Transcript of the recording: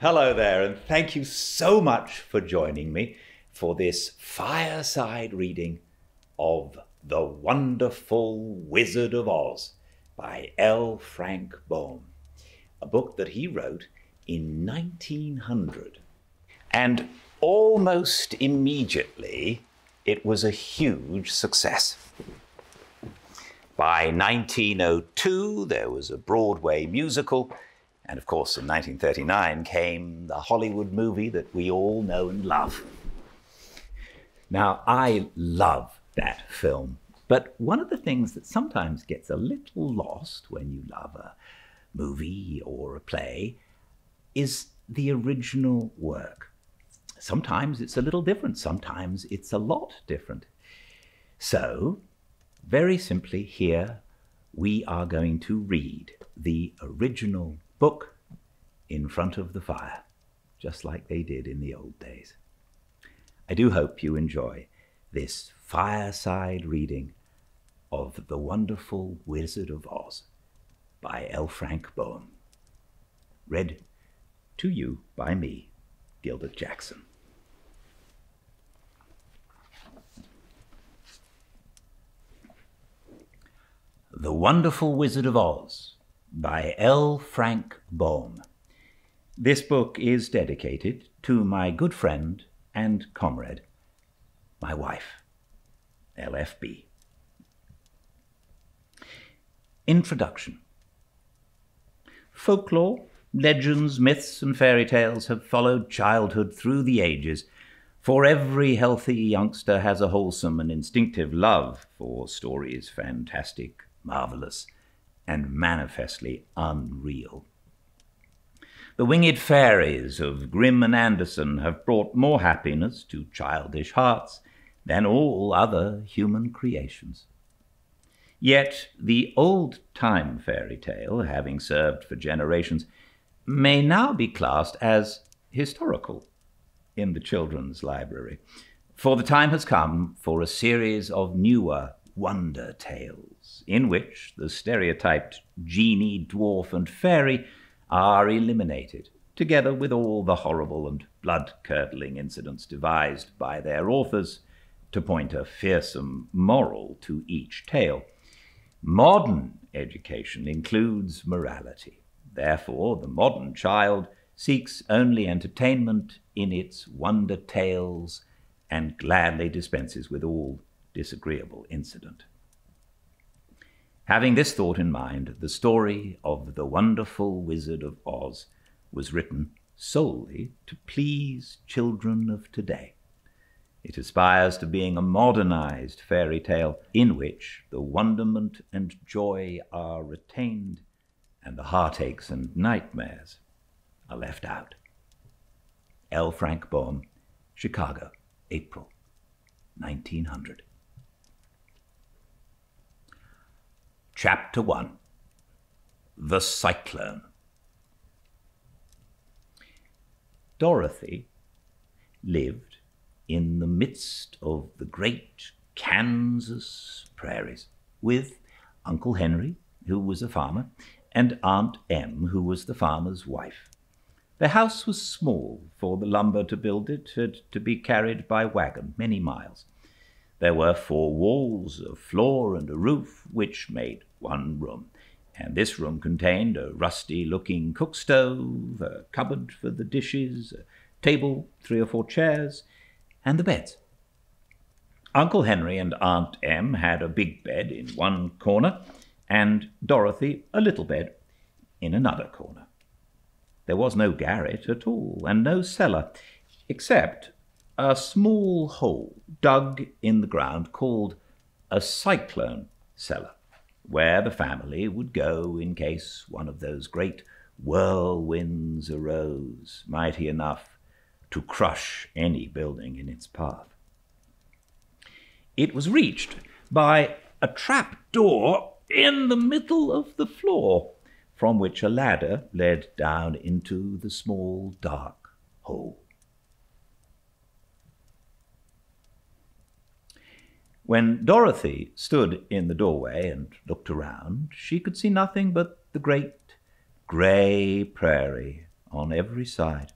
Hello there, and thank you so much for joining me for this fireside reading of The Wonderful Wizard of Oz by L. Frank Baum, a book that he wrote in 1900. And almost immediately, it was a huge success. By 1902, there was a Broadway musical, and of course, in 1939 came the Hollywood movie that we all know and love. Now, I love that film, but one of the things that sometimes gets a little lost when you love a movie or a play is the original work. Sometimes it's a little different, sometimes it's a lot different. So, very simply here, we are going to read the original book in front of the fire, just like they did in the old days. I do hope you enjoy this fireside reading of The Wonderful Wizard of Oz by L. Frank Baum, read to you by me, Gildart Jackson. The Wonderful Wizard of Oz by L. Frank Baum. This book is dedicated to my good friend and comrade, my wife, LFB. Introduction. Folklore, legends, myths, and fairy tales have followed childhood through the ages, for every healthy youngster has a wholesome and instinctive love for stories fantastic, marvelous, and manifestly unreal. The winged fairies of Grimm and Anderson have brought more happiness to childish hearts than all other human creations. Yet the old-time fairy tale, having served for generations, may now be classed as historical in the children's library, for the time has come for a series of newer wonder tales, in which the stereotyped genie, dwarf, and fairy are eliminated, together with all the horrible and blood-curdling incidents devised by their authors to point a fearsome moral to each tale. Modern education includes morality. Therefore, the modern child seeks only entertainment in its wonder tales and gladly dispenses with all disagreeable incident. Having this thought in mind, the story of The Wonderful Wizard of Oz was written solely to please children of today. It aspires to being a modernized fairy tale in which the wonderment and joy are retained and the heartaches and nightmares are left out. L. Frank Baum, Chicago, April 1900. Chapter 1. The Cyclone. Dorothy lived in the midst of the great Kansas prairies with Uncle Henry, who was a farmer, and Aunt Em, who was the farmer's wife. The house was small, for the lumber to build it had to be carried by wagon many miles. There were 4 walls, a floor, and a roof, which made one room, and this room contained a rusty-looking cook stove, a cupboard for the dishes, a table, 3 or 4 chairs, and the beds. Uncle Henry and Aunt Em had a big bed in one corner, and Dorothy a little bed in another corner. There was no garret at all, and no cellar, except a small hole dug in the ground called a cyclone cellar, where the family would go in case one of those great whirlwinds arose, mighty enough to crush any building in its path. It was reached by a trap door in the middle of the floor, from which a ladder led down into the small dark hole. When Dorothy stood in the doorway and looked around, she could see nothing but the great grey prairie on every side.